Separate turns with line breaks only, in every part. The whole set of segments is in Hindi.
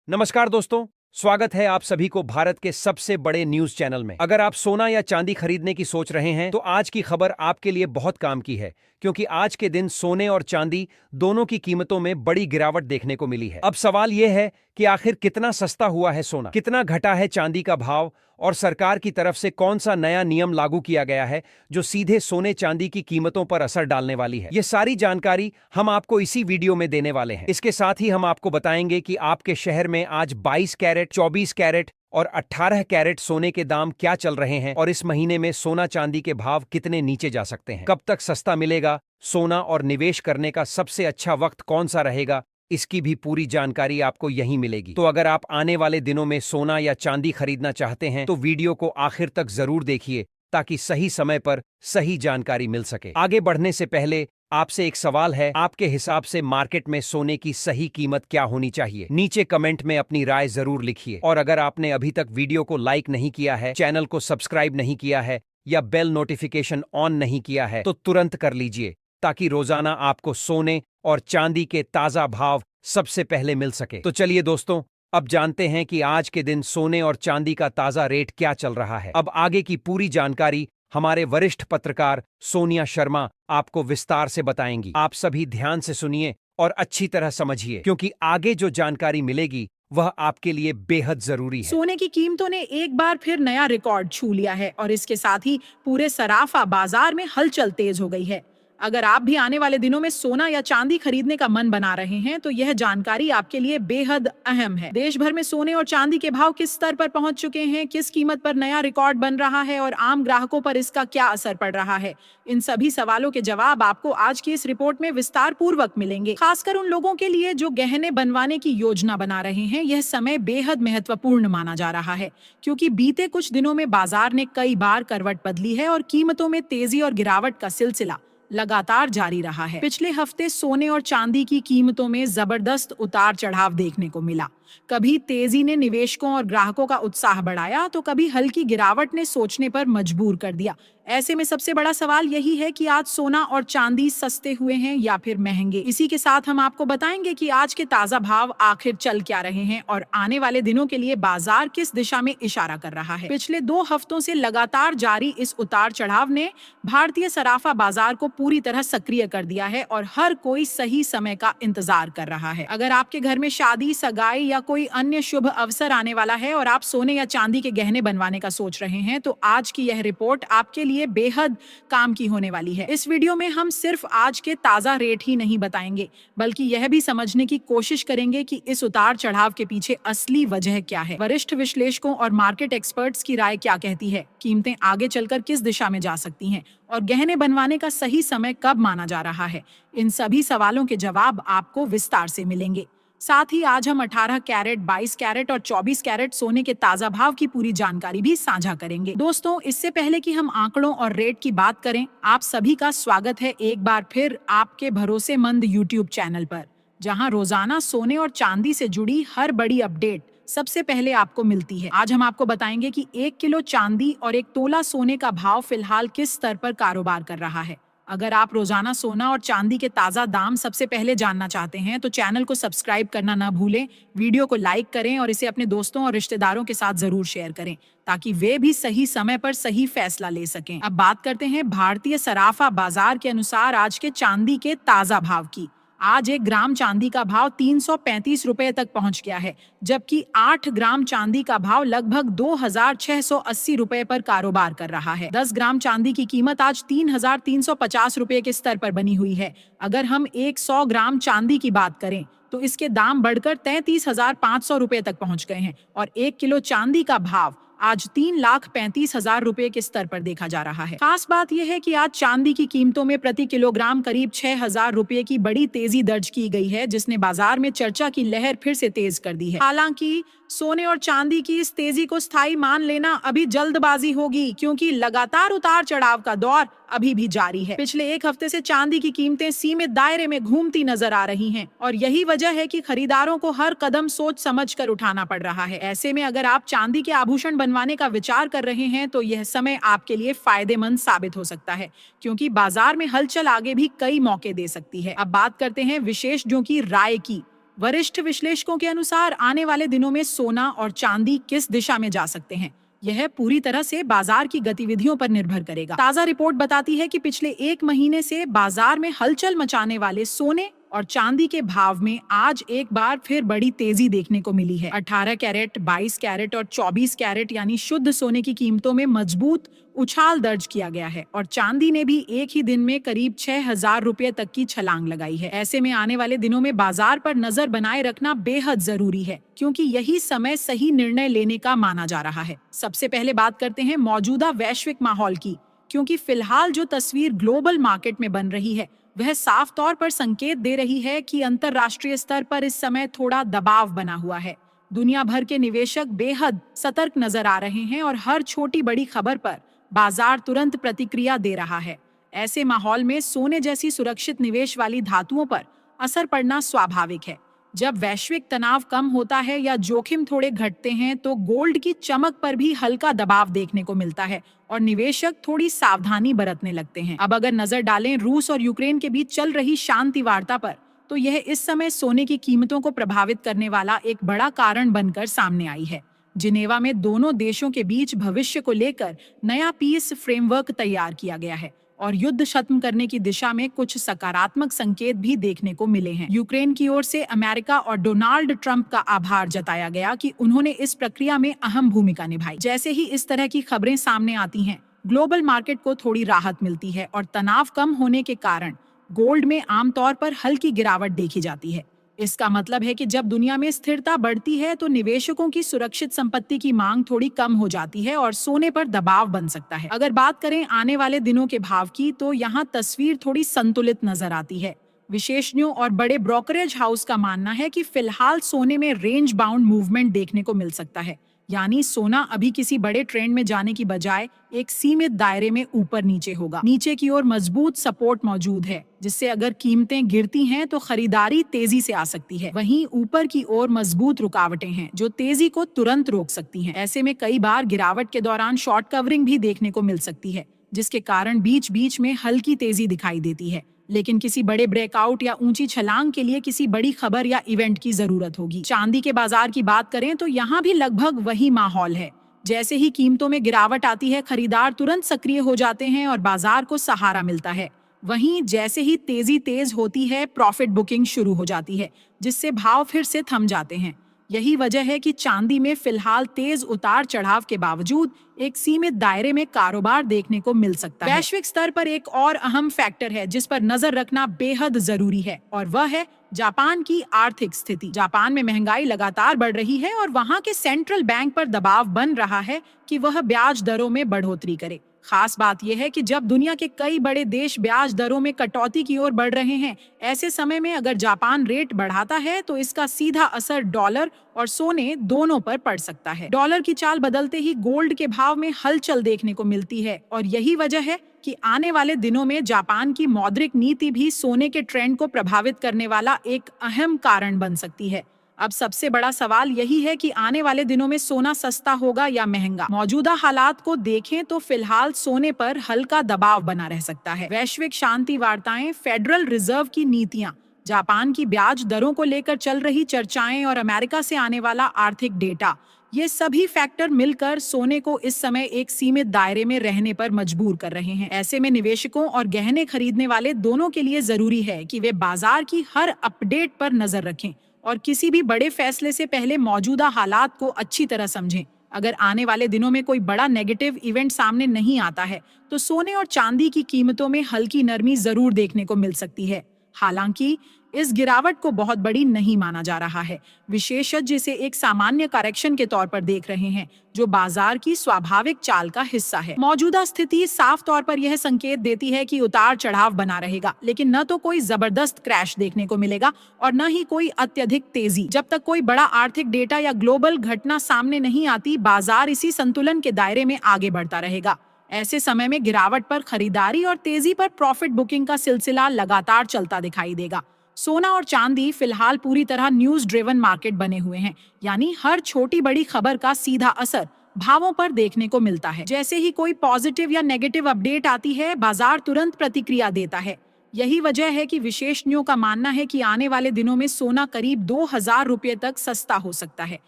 नमस्कार दोस्तों, स्वागत है आप सभी को भारत के सबसे बड़े न्यूज चैनल में। अगर आप सोना या चांदी खरीदने की सोच रहे हैं तो आज की खबर आपके लिए बहुत काम की है, क्योंकि आज के दिन सोने और चांदी दोनों की कीमतों में बड़ी गिरावट देखने को मिली है। अब सवाल यह है कि आखिर कितना सस्ता हुआ है सोना, कितना घटा है चांदी का भाव और सरकार की तरफ से कौन सा नया नियम लागू किया गया है जो सीधे सोने चांदी की कीमतों पर असर डालने वाली है। ये सारी जानकारी हम आपको इसी वीडियो में देने वाले हैं। इसके साथ ही हम आपको बताएंगे कि आपके शहर में आज 22 कैरेट, 24 कैरेट और 18 कैरेट सोने के दाम क्या चल रहे हैं और इस महीने में सोना चांदी के भाव कितने नीचे जा सकते हैं, कब तक सस्ता मिलेगा सोना और निवेश करने का सबसे अच्छा वक्त कौन सा रहेगा, इसकी भी पूरी जानकारी आपको यहीं मिलेगी। तो अगर आप आने वाले दिनों में सोना या चांदी खरीदना चाहते हैं तो वीडियो को आखिर तक जरूर देखिए ताकि सही समय पर सही जानकारी मिल सके। आगे बढ़ने से पहले आपसे एक सवाल है, आपके हिसाब से मार्केट में सोने की सही कीमत क्या होनी चाहिए? नीचे कमेंट में अपनी राय जरूर लिखिए। और अगर आपने अभी तक वीडियो को लाइक नहीं किया है, चैनल को सब्सक्राइब नहीं किया है या बेल नोटिफिकेशन ऑन नहीं किया है तो तुरंत कर लीजिए, ताकि रोजाना आपको सोने और चांदी के ताजा भाव सबसे पहले मिल सके। तो चलिए दोस्तों, अब जानते हैं कि आज के दिन सोने और चांदी का ताजा रेट क्या चल रहा है। अब आगे की पूरी जानकारी हमारे वरिष्ठ पत्रकार सोनिया शर्मा आपको विस्तार से बताएंगी। आप सभी ध्यान से सुनिए और अच्छी तरह समझिए, क्योंकि आगे जो जानकारी मिलेगी वह आपके लिए बेहद जरूरी है।
सोने की कीमतों ने एक बार फिर नया रिकॉर्ड छू लिया है और इसके साथ ही पूरे सराफा बाजार में हलचल तेज हो गई है। अगर आप भी आने वाले दिनों में सोना या चांदी खरीदने का मन बना रहे हैं तो यह जानकारी आपके लिए बेहद अहम है। देश भर में सोने और चांदी के भाव किस स्तर पर पहुंच चुके हैं, किस कीमत पर नया रिकॉर्ड बन रहा है और आम ग्राहकों पर इसका क्या असर पड़ रहा है, इन सभी सवालों के जवाब आपको आज की इस रिपोर्ट में विस्तार पूर्वक मिलेंगे। खासकर उन लोगों के लिए जो गहने बनवाने की योजना बना रहे हैं, यह समय बेहद महत्वपूर्ण माना जा रहा है, क्योंकि बीते कुछ दिनों में बाजार ने कई बार करवट बदली है और कीमतों में तेजी और गिरावट का सिलसिला लगातार जारी रहा है। पिछले हफ्ते सोने और चांदी की कीमतों में जबरदस्त उतार चढ़ाव देखने को मिला। कभी तेजी ने निवेशकों और ग्राहकों का उत्साह बढ़ाया तो कभी हल्की गिरावट ने सोचने पर मजबूर कर दिया। ऐसे में सबसे बड़ा सवाल यही है कि आज सोना और चांदी सस्ते हुए हैं या फिर महंगे। इसी के साथ हम आपको बताएंगे कि आज के ताजा भाव आखिर चल क्या रहे हैं और आने वाले दिनों के लिए बाजार किस दिशा में इशारा कर रहा है। पिछले 2 हफ्तों से लगातार जारी इस उतार चढ़ाव ने भारतीय सराफा बाजार को पूरी तरह सक्रिय कर दिया है और हर कोई सही समय का इंतजार कर रहा है। अगर आपके घर में शादी, सगाई या कोई अन्य शुभ अवसर आने वाला है और आप सोने या चांदी के गहने बनवाने का सोच रहे हैं तो आज की यह रिपोर्ट आपके लिए बेहद काम की होने वाली है। इस वीडियो में हम सिर्फ आज के ताजा रेट ही नहीं बताएंगे, बल्कि यह भी समझने की कोशिश करेंगे कि इस उतार चढ़ाव के पीछे असली वजह क्या है, वरिष्ठ विश्लेषकों और मार्केट एक्सपर्ट्स की राय क्या कहती है, कीमतें आगे चलकर किस दिशा में जा सकती हैं और गहने बनवाने का सही समय कब माना जा रहा है। इन सभी सवालों के जवाब आपको विस्तार से मिलेंगे। साथ ही आज हम 18 कैरेट, 22 कैरेट और 24 कैरेट सोने के ताजा भाव की पूरी जानकारी भी साझा करेंगे। दोस्तों, इससे पहले कि हम आंकड़ों और रेट की बात करें, आप सभी का स्वागत है एक बार फिर आपके भरोसेमंद YouTube चैनल पर, जहां रोजाना सोने और चांदी से जुड़ी हर बड़ी अपडेट सबसे पहले आपको मिलती है। आज हम आपको बताएंगे कि 1 किलो चांदी और 1 तोला सोने का भाव फिलहाल किस स्तर पर कारोबार कर रहा है। अगर आप रोजाना सोना और चांदी के ताजा दाम सबसे पहले जानना चाहते हैं तो चैनल को सब्सक्राइब करना ना भूलें, वीडियो को लाइक करें और इसे अपने दोस्तों और रिश्तेदारों के साथ जरूर शेयर करें ताकि वे भी सही समय पर सही फैसला ले सकें। अब बात करते हैं भारतीय सराफा बाजार के अनुसार आज के चांदी के ताजा भाव की। आज 1 ग्राम चांदी का भाव 335 रुपए तक पहुंच गया है, जबकि 8 ग्राम चांदी का भाव लगभग 2680 रुपए पर कारोबार कर रहा है। 10 ग्राम चांदी की कीमत आज 3350 रुपए के स्तर पर बनी हुई है। अगर हम 100 ग्राम चांदी की बात करें तो इसके दाम बढ़कर 33,500 रुपए तक पहुंच गए हैं और 1 किलो चांदी का भाव आज 3,35,000 रुपए के स्तर पर देखा जा रहा है। खास बात यह है कि आज चांदी की कीमतों में प्रति किलोग्राम करीब 6,000 रुपए की बड़ी तेजी दर्ज की गई है, जिसने बाजार में चर्चा की लहर फिर से तेज कर दी है। हालांकि सोने और चांदी की इस तेजी को स्थायी मान लेना अभी जल्दबाजी होगी, क्योंकि लगातार उतार चढ़ाव का दौर अभी भी जारी है। पिछले 1 हफ्ते से चांदी की कीमतें सीमित दायरे में घूमती नजर आ रही हैं और यही वजह है कि खरीदारों को हर कदम सोच समझकर उठाना पड़ रहा है। ऐसे में अगर आप चांदी के आभूषण बनवाने का विचार कर रहे हैं तो यह समय आपके लिए फायदेमंद साबित हो सकता है, क्योंकि बाजार में हलचल आगे भी कई मौके दे सकती है। अब बात करते हैं विशेषज्ञों की राय की। वरिष्ठ विश्लेषकों के अनुसार आने वाले दिनों में सोना और चांदी किस दिशा में जा सकते हैं, यह पूरी तरह से बाजार की गतिविधियों पर निर्भर करेगा। ताजा रिपोर्ट बताती है कि पिछले एक महीने से बाजार में हलचल मचाने वाले सोने और चांदी के भाव में आज एक बार फिर बड़ी तेजी देखने को मिली है। 18 कैरेट, 22 कैरेट और 24 कैरेट यानी शुद्ध सोने की कीमतों में मजबूत उछाल दर्ज किया गया है और चांदी ने भी एक ही दिन में करीब 6,000 रुपए तक की छलांग लगाई है। ऐसे में आने वाले दिनों में बाजार पर नजर बनाए रखना बेहद जरूरी है, क्योंकि यही समय सही निर्णय लेने का माना जा रहा है। सबसे पहले बात करते हैं मौजूदा वैश्विक माहौल की, क्योंकि फिलहाल जो तस्वीर ग्लोबल मार्केट में बन रही है वह साफ तौर पर संकेत दे रही है कि अंतरराष्ट्रीय स्तर पर इस समय थोड़ा दबाव बना हुआ है। दुनिया भर के निवेशक बेहद सतर्क नजर आ रहे हैं और हर छोटी बड़ी खबर पर बाजार तुरंत प्रतिक्रिया दे रहा है। ऐसे माहौल में सोने जैसी सुरक्षित निवेश वाली धातुओं पर असर पड़ना स्वाभाविक है। जब वैश्विक तनाव कम होता है या जोखिम थोड़े घटते हैं तो गोल्ड की चमक पर भी हल्का दबाव देखने को मिलता है और निवेशक थोड़ी सावधानी बरतने लगते हैं। अब अगर नजर डालें रूस और यूक्रेन के बीच चल रही शांति वार्ता पर, तो यह इस समय सोने की कीमतों को प्रभावित करने वाला एक बड़ा कारण बनकर सामने आई है। जिनेवा में दोनों देशों के बीच भविष्य को लेकर नया पीस फ्रेमवर्क तैयार किया गया है और युद्ध खत्म करने की दिशा में कुछ सकारात्मक संकेत भी देखने को मिले हैं। यूक्रेन की ओर से अमेरिका और डोनाल्ड ट्रंप का आभार जताया गया कि उन्होंने इस प्रक्रिया में अहम भूमिका निभाई। जैसे ही इस तरह की खबरें सामने आती हैं, ग्लोबल मार्केट को थोड़ी राहत मिलती है और तनाव कम होने के कारण गोल्ड में आमतौर पर हल्की गिरावट देखी जाती है। इसका मतलब है कि जब दुनिया में स्थिरता बढ़ती है तो निवेशकों की सुरक्षित संपत्ति की मांग थोड़ी कम हो जाती है और सोने पर दबाव बन सकता है। अगर बात करें आने वाले दिनों के भाव की, तो यहाँ तस्वीर थोड़ी संतुलित नजर आती है। विशेषज्ञों और बड़े ब्रोकरेज हाउस का मानना है कि फिलहाल सोने में रेंज बाउंड मूवमेंट देखने को मिल सकता है, यानी सोना अभी किसी बड़े ट्रेंड में जाने की बजाय एक सीमित दायरे में ऊपर नीचे होगा। नीचे की ओर मजबूत सपोर्ट मौजूद है, जिससे अगर कीमतें गिरती हैं तो खरीदारी तेजी से आ सकती है। वहीं ऊपर की ओर मजबूत रुकावटें हैं जो तेजी को तुरंत रोक सकती हैं। ऐसे में कई बार गिरावट के दौरान शॉर्ट कवरिंग भी देखने को मिल सकती है, जिसके कारण बीच बीच में हल्की तेजी दिखाई देती है। लेकिन किसी बड़े ब्रेकआउट या ऊंची छलांग के लिए किसी बड़ी खबर या इवेंट की जरूरत होगी। चांदी के बाजार की बात करें तो यहाँ भी लगभग वही माहौल है। जैसे ही कीमतों में गिरावट आती है, खरीदार तुरंत सक्रिय हो जाते हैं और बाजार को सहारा मिलता है। वहीं जैसे ही तेजी तेज होती है, प्रॉफिट बुकिंग शुरू हो जाती है, जिससे भाव फिर से थम जाते हैं। यही वजह है कि चांदी में फिलहाल तेज उतार चढ़ाव के बावजूद एक सीमित दायरे में कारोबार देखने को मिल सकता है। वैश्विक स्तर पर एक और अहम फैक्टर है जिस पर नजर रखना बेहद जरूरी है, और वह है जापान की आर्थिक स्थिति। जापान में महंगाई लगातार बढ़ रही है और वहां के सेंट्रल बैंक पर दबाव बन रहा है कि वह ब्याज दरों में बढ़ोतरी करे। खास बात यह है कि जब दुनिया के कई बड़े देश ब्याज दरों में कटौती की ओर बढ़ रहे हैं, ऐसे समय में अगर जापान रेट बढ़ाता है तो इसका सीधा असर डॉलर और सोने दोनों पर पड़ सकता है। डॉलर की चाल बदलते ही गोल्ड के भाव में हलचल देखने को मिलती है और यही वजह है कि आने वाले दिनों में जापान की मौद्रिक नीति भी सोने के ट्रेंड को प्रभावित करने वाला एक अहम कारण बन सकती है। अब सबसे बड़ा सवाल यही है कि आने वाले दिनों में सोना सस्ता होगा या महंगा। मौजूदा हालात को देखें तो फिलहाल सोने पर हल्का दबाव बना रह सकता है। वैश्विक शांति वार्ताएं, फेडरल रिजर्व की नीतियां, जापान की ब्याज दरों को लेकर चल रही चर्चाएं और अमेरिका से आने वाला आर्थिक डेटा, ये सभी फैक्टर मिलकर सोने को इस समय एक सीमित दायरे में रहने पर मजबूर कर रहे हैं। ऐसे में निवेशकों और गहने खरीदने वाले दोनों के लिए जरूरी है कि वे बाजार की हर अपडेट पर नजर रखें और किसी भी बड़े फैसले से पहले मौजूदा हालात को अच्छी तरह समझें। अगर आने वाले दिनों में कोई बड़ा नेगेटिव इवेंट सामने नहीं आता है तो सोने और चांदी की कीमतों में हल्की नरमी जरूर देखने को मिल सकती है। हालांकि इस गिरावट को बहुत बड़ी नहीं माना जा रहा है। विशेषज्ञ इसे एक सामान्य करेक्शन के तौर पर देख रहे हैं, जो बाजार की स्वाभाविक चाल का हिस्सा है। मौजूदा स्थिति साफ तौर पर यह संकेत देती है कि उतार चढ़ाव बना रहेगा, लेकिन न तो कोई जबरदस्त क्रैश देखने को मिलेगा और न ही कोई अत्यधिक तेजी। जब तक कोई बड़ा आर्थिक डेटा या ग्लोबल घटना सामने नहीं आती, बाजार इसी संतुलन के दायरे में आगे बढ़ता रहेगा। ऐसे समय में गिरावट पर खरीदारी और तेजी पर प्रॉफिट बुकिंग का सिलसिला लगातार चलता दिखाई देगा। सोना और चांदी फिलहाल पूरी तरह न्यूज ड्रिवन मार्केट बने हुए हैं, यानी हर छोटी बड़ी खबर का सीधा असर भावों पर देखने को मिलता है। जैसे ही कोई पॉजिटिव या नेगेटिव अपडेट आती है, बाजार तुरंत प्रतिक्रिया देता है। यही वजह है कि विशेषज्ञों का मानना है कि आने वाले दिनों में सोना करीब 2000 रुपये तक सस्ता हो सकता है।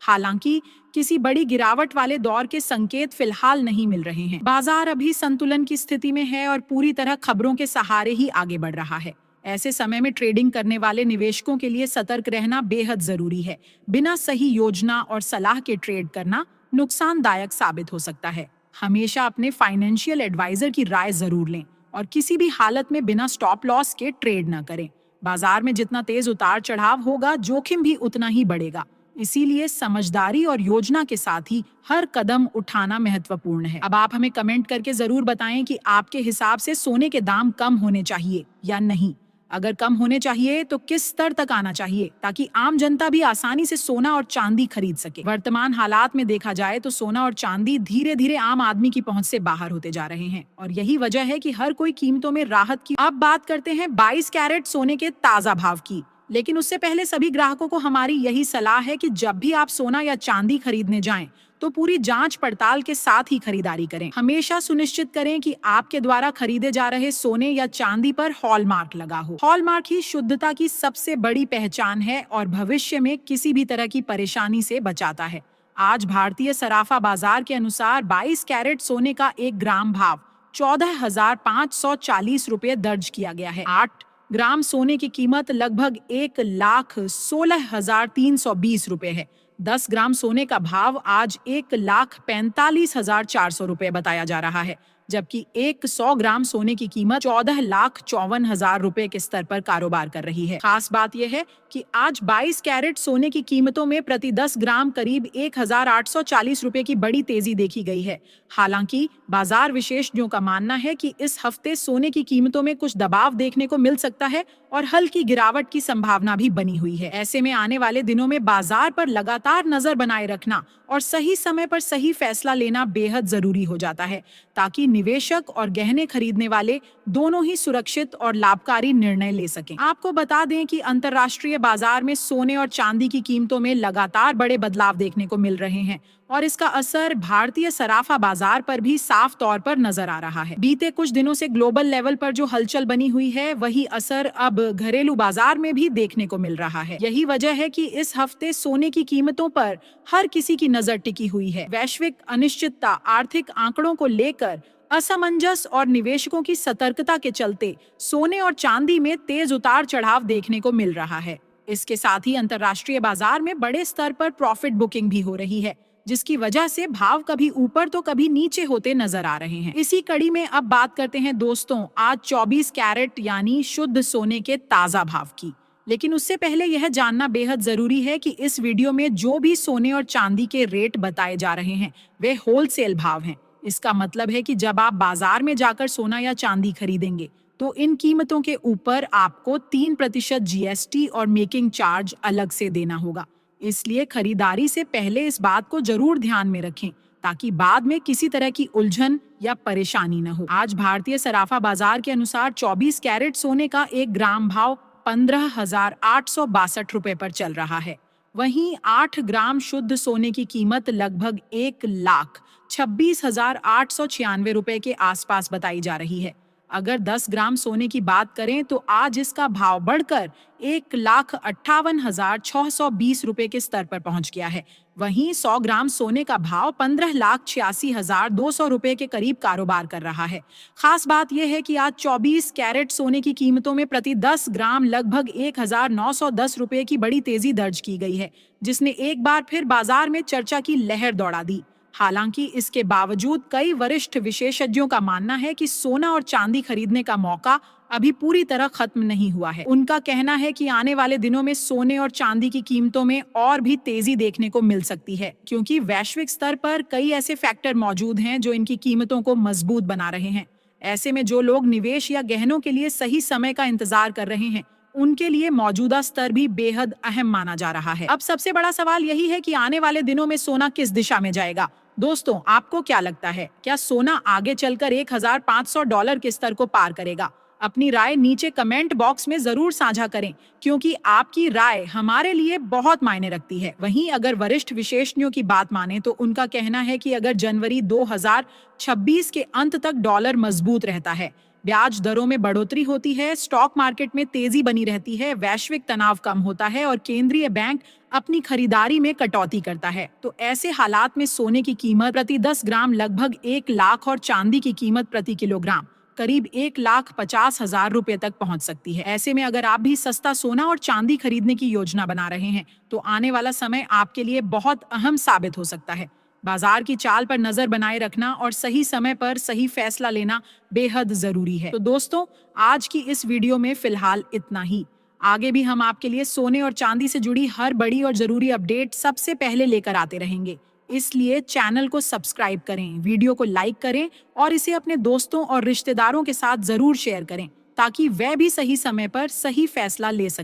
हालांकि किसी बड़ी गिरावट वाले दौर के संकेत फिलहाल नहीं मिल रहे हैं। बाजार अभी संतुलन की स्थिति में है और पूरी तरह खबरों के सहारे ही आगे बढ़ रहा है। ऐसे समय में ट्रेडिंग करने वाले निवेशकों के लिए सतर्क रहना बेहद जरूरी है। बिना सही योजना और सलाह के ट्रेड करना नुकसानदायक साबित हो सकता है। हमेशा अपने फाइनेंशियल एडवाइजर की राय जरूर लें और किसी भी हालत में बिना स्टॉप लॉस के ट्रेड न करें। बाजार में जितना तेज उतार चढ़ाव होगा, जोखिम भी उतना ही बढ़ेगा। इसीलिए समझदारी और योजना के साथ ही हर कदम उठाना महत्वपूर्ण है। अब आप हमें कमेंट करके जरूर बताएं कि आपके हिसाब से सोने के दाम कम होने चाहिए या नहीं। अगर कम होने चाहिए तो किस स्तर तक आना चाहिए, ताकि आम जनता भी आसानी से सोना और चांदी खरीद सके। वर्तमान हालात में देखा जाए तो सोना और चांदी धीरे धीरे आम आदमी की पहुंच से बाहर होते जा रहे हैं और यही वजह है कि हर कोई कीमतों में राहत की। अब बात करते हैं 22 कैरेट सोने के ताजा भाव की। लेकिन उससे पहले सभी ग्राहकों को हमारी यही सलाह है कि जब भी आप सोना या चांदी खरीदने जाएं तो पूरी जांच पड़ताल के साथ ही खरीदारी करें। हमेशा सुनिश्चित करें कि आपके द्वारा खरीदे जा रहे सोने या चांदी पर हॉलमार्क लगा हो। हॉलमार्क ही शुद्धता की सबसे बड़ी पहचान है और भविष्य में किसी भी तरह की परेशानी से बचाता है। आज भारतीय सराफा बाजार के अनुसार 22 कैरेट सोने का 1 ग्राम भाव 14,540 रुपये दर्ज किया गया है। 8 ग्राम सोने की कीमत लगभग 1,16,320 रुपये है। 10 ग्राम सोने का भाव आज 1,45,400 रुपये बताया जा रहा है, जबकि 100 ग्राम सोने की कीमत 14,54,000 रुपये के स्तर पर कारोबार कर रही है। खास बात यह है कि आज 22 कैरेट सोने की कीमतों में प्रति 10 ग्राम करीब 1,840 रुपये की बड़ी तेजी देखी गई है। हालांकि बाजार विशेषज्ञों का मानना है कि इस हफ्ते सोने की कीमतों में कुछ दबाव देखने को मिल सकता है और हल्की गिरावट की संभावना भी बनी हुई है। ऐसे में आने वाले दिनों में बाजार पर लगातार नजर बनाए रखना और सही समय पर सही फैसला लेना बेहद जरूरी हो जाता है, ताकि निवेशक और गहने खरीदने वाले दोनों ही सुरक्षित और लाभकारी निर्णय ले सकें। आपको बता दें कि अंतर्राष्ट्रीय बाजार में सोने और चांदी की कीमतों में लगातार बड़े बदलाव देखने को मिल रहे हैं और इसका असर भारतीय सराफा बाजार पर भी साफ तौर पर नजर आ रहा है। बीते कुछ दिनों से ग्लोबल लेवल पर जो हलचल बनी हुई है, वही असर अब घरेलू बाजार में भी देखने को मिल रहा है। यही वजह है कि इस हफ्ते सोने की कीमतों पर हर किसी की नजर टिकी हुई है। वैश्विक अनिश्चितता, आर्थिक आंकड़ों को लेकर असमंजस और निवेशकों की सतर्कता के चलते सोने और चांदी में तेज उतार चढ़ाव देखने को मिल रहा है। इसके साथ ही अंतर्राष्ट्रीय बाजार में बड़े स्तर पर प्रॉफिट बुकिंग भी हो रही है, जिसकी वजह से भाव कभी ऊपर तो कभी नीचे होते नजर आ रहे हैं। इसी कड़ी में अब बात करते हैं दोस्तों आज 24 कैरेट यानी शुद्ध सोने के ताजा भाव की। लेकिन उससे पहले यह जानना बेहद जरूरी है कि इस वीडियो में जो भी सोने और चांदी के रेट बताए जा रहे हैं वे होलसेल भाव हैं। इसका मतलब है कि जब आप बाजार में जाकर सोना या चांदी खरीदेंगे तो इन कीमतों के ऊपर आपको 3% GST और मेकिंग चार्ज अलग से देना होगा। इसलिए खरीदारी से पहले इस बात को जरूर ध्यान में रखें, ताकि बाद में किसी तरह की उलझन या परेशानी न हो। आज भारतीय सराफा बाजार के अनुसार 24 कैरेट सोने का 1 ग्राम भाव 15,862 रुपए पर चल रहा है। वहीं 8 ग्राम शुद्ध सोने की कीमत लगभग 1,26,896 रुपए के आसपास बताई जा रही है। अगर 10 ग्राम सोने की बात करें तो आज इसका भाव बढ़कर 1,58,620 रुपए के स्तर पर पहुंच गया है। वहीं 100 ग्राम सोने का भाव 15,86,200 रुपए के करीब कारोबार कर रहा है। खास बात यह है कि आज 24 कैरेट सोने की कीमतों में प्रति 10 ग्राम लगभग 1,910 रुपए की बड़ी तेजी दर्ज की गई है, जिसने एक बार फिर बाजार में चर्चा की लहर दौड़ा दी। हालांकि इसके बावजूद कई वरिष्ठ विशेषज्ञों का मानना है कि सोना और चांदी खरीदने का मौका अभी पूरी तरह खत्म नहीं हुआ है। उनका कहना है कि आने वाले दिनों में सोने और चांदी की कीमतों में और भी तेजी देखने को मिल सकती है, क्योंकि वैश्विक स्तर पर कई ऐसे फैक्टर मौजूद हैं जो इनकी कीमतों को मजबूत बना रहे हैं। ऐसे में जो लोग निवेश या गहनों के लिए सही समय का इंतजार कर रहे हैं, उनके लिए मौजूदा स्तर भी बेहद अहम माना जा रहा है। अब सबसे बड़ा सवाल यही है कि आने वाले दिनों में सोना किस दिशा में जाएगा। दोस्तों, आपको क्या लगता है, क्या सोना आगे चलकर $1,500 के स्तर को पार करेगा? अपनी राय नीचे कमेंट बॉक्स में जरूर साझा करें, क्योंकि आपकी राय हमारे लिए बहुत मायने रखती है। वहीं अगर वरिष्ठ विशेषज्ञों की बात माने तो उनका कहना है कि अगर जनवरी 2026 के अंत तक डॉलर मजबूत रहता है ब्याज दरों में बढ़ोतरी होती है, स्टॉक मार्केट में तेजी बनी रहती है, वैश्विक तनाव कम होता है और केंद्रीय बैंक अपनी खरीदारी में कटौती करता है। तो ऐसे हालात में सोने की कीमत प्रति 10 ग्राम लगभग 1 लाख और चांदी की कीमत प्रति किलोग्राम करीब 1,50,000 रुपए तक पहुंच सकती है। ऐसे में अगर आप भी सस्ता सोना और चांदी खरीदने की योजना बना रहे हैं तो आने वाला समय आपके लिए बहुत अहम साबित हो सकता है। बाजार की चाल पर नजर बनाए रखना और सही समय पर सही फैसला लेना बेहद जरूरी है। तो दोस्तों, आज की इस वीडियो में फिलहाल इतना ही। आगे भी हम आपके लिए सोने और चांदी से जुड़ी हर बड़ी और जरूरी अपडेट सबसे पहले लेकर आते रहेंगे। इसलिए चैनल को सब्सक्राइब करें, वीडियो को लाइक करें और इसे अपने दोस्तों और रिश्तेदारों के साथ जरूर शेयर करें ताकि वह भी सही समय पर सही फैसला ले सकें।